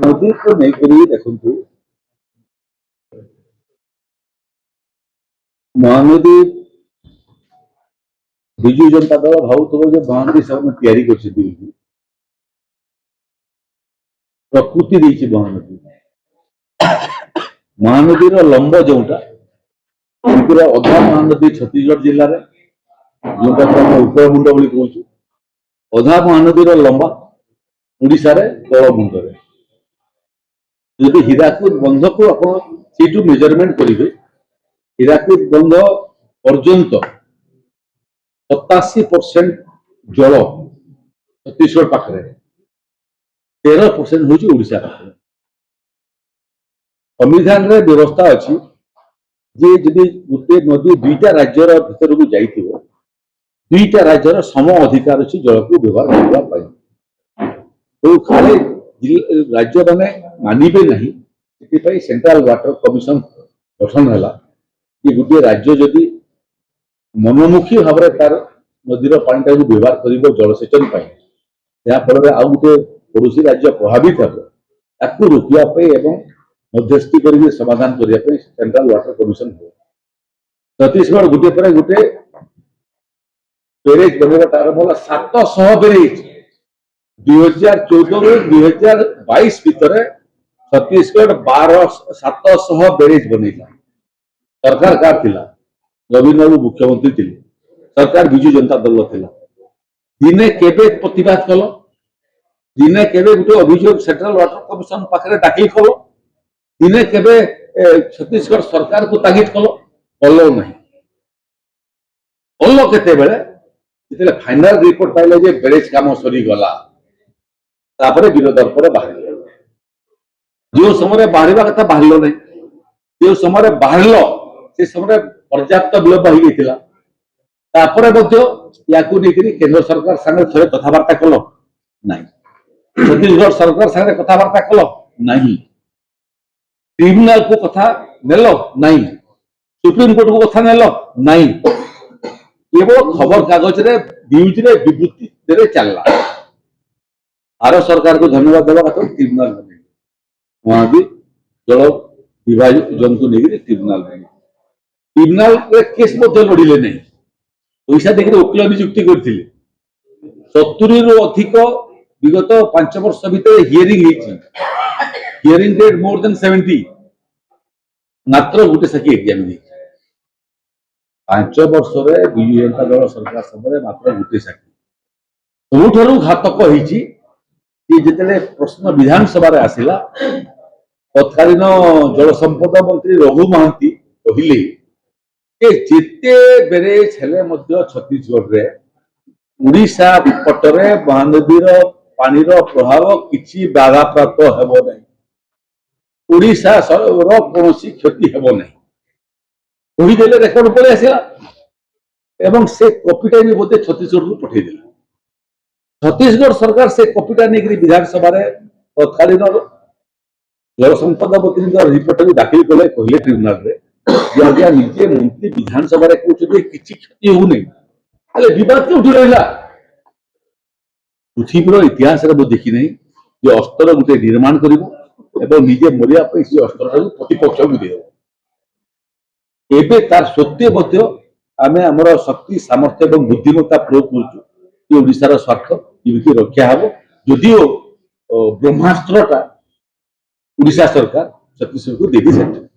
महानदी को नहीं देखु महानदी विजु जनता दल भावुव जो महानदी से प्रकृति देती महानदी महानदी लंब जोटा अधा महानदी छत्तीसगढ़ जिले में जोटा उपरमुंड बोली कहूँ अधा महानदी लंबा उड़ीसा तल मुंडे जदि हीराकुद बंध को आप मेजरमेंट करेंगे हीराकुद बंध पर्यंत 87% जल छत्तीसगढ़ पाखे 13% हूँ ओडिशा पाखे संविधान रे व्यवस्था अच्छी जे जदि गोटे नदी दुईटा राज्यर भीतर को जाइए दुईटा राज्यर सम अधिकार अच्छी जल को व्यवहार करने तो खाली राज्य मैंने मानवे नहीं सेंट्रल वाटर कमिशन गठन है कि गोटे राज्य जदि मनोमुखी भाव में तार नदीर पानी व्यवहार कर जलसेचन याफल आउ गोटे पड़ोसी राज्य प्रभावित हे रोकने मध्यस्थी कर समाधान करने सेंट्रल वाटर कमिशन हो छत्तीसगढ़ गोटे पर गोटे बेरेज बनवा आरंभ है 700 बेरेज 2014 ରୁ 2022 भितर छत्तीसगढ़ 700 बेरेज बनैला सरकार कार थिला रवीन्द्र बाबू मुख्यमंत्री थे सरकार विजु जनता दल थिला दिने केबे प्रतिवाद कल दिने केबे गोटे अभियोग सेंट्रल वाटर कमिशन पाखे दाखिल कल दिने केबे छत्तीसगढ़ सरकार को तागिद कल कल नहीं कल केते बेले जिते फाइनल रिपोर्ट पाइले जे बेरेज काम सरी गला तापरे विरोधर पर बाहर जो समय बाहर कथा बाहर नहीं जो समय बाहर से समय पर्याप्त विलंब हो गया केंद्र सरकार संगे थे कथबार्ता कल नहीं छत्तीसगढ़ सरकार संगे कथबार्ता कल नहीं ट्रिब्यूनल को कथा नेल नहीं सुप्रीम कोर्ट को कथा नेल नहीं केवल खबर कागज रे न्यूज रे विवृत्ति चलला आर सरकार को धन्यवाद देवा कथा ट्रिब्यूनल बने वहां भी जल विभाजन को लेकर ट्रिब्यूनल बने ट्रिब्यूनल केस लड़िले नहीं पैसा देखिए वकिल नियुक्ति करते 70 रु अधिक विगत 5 वर्ष भितर हियरिंग डेट मोर देन 70 मात्र गोटे साखी एग्जाम 5 वर्ष विजु जनता दल सरकार समय मात्र गोटे साखी सबुठ घातक होती जिते प्रश्न विधानसभा आसला तत्कालीन जल संपद मंत्री रघु महांती कहले जिते बेरेज हेले छत्तीसगढ़ रे उड़ीसा पटरे महानदी पानी प्रभाव किसी बाधा प्राप्त हेब नहीं उड़ीसा कौन क्षति हेब नहीं कहीदे रेकर्ड पड़े आसला एवं से कॉपीटा भी बोधे छत्तीसगढ़ को पठेदेला छत्तीसगढ़ सरकार से कॉपीटा नहीं विधानसभा तत्कालीन जल संपद मंत्री रिपोर्ट भी दाखिल कले कहले ट्रिब्यूनल रे आज्ञा निजे मंत्री विधानसभा कहते किसी क्षति हो नहीं विवाद क्यों रहा पृथ्वीर इतिहास देखी नहीं जे अस्त्र गोटे निर्माण कर निजे मरिया से अस्त्र प्रतिपक्ष को दे तार सत्वे आम आमर शक्ति सामर्थ्य और बुद्धिमत्ता प्रयोग करुचार स्वार्थ केमी रक्षा हम जदिओ ब्रह्मास्त्रटा उड़ीसा सरकार छत्तीसगढ़ को दे दी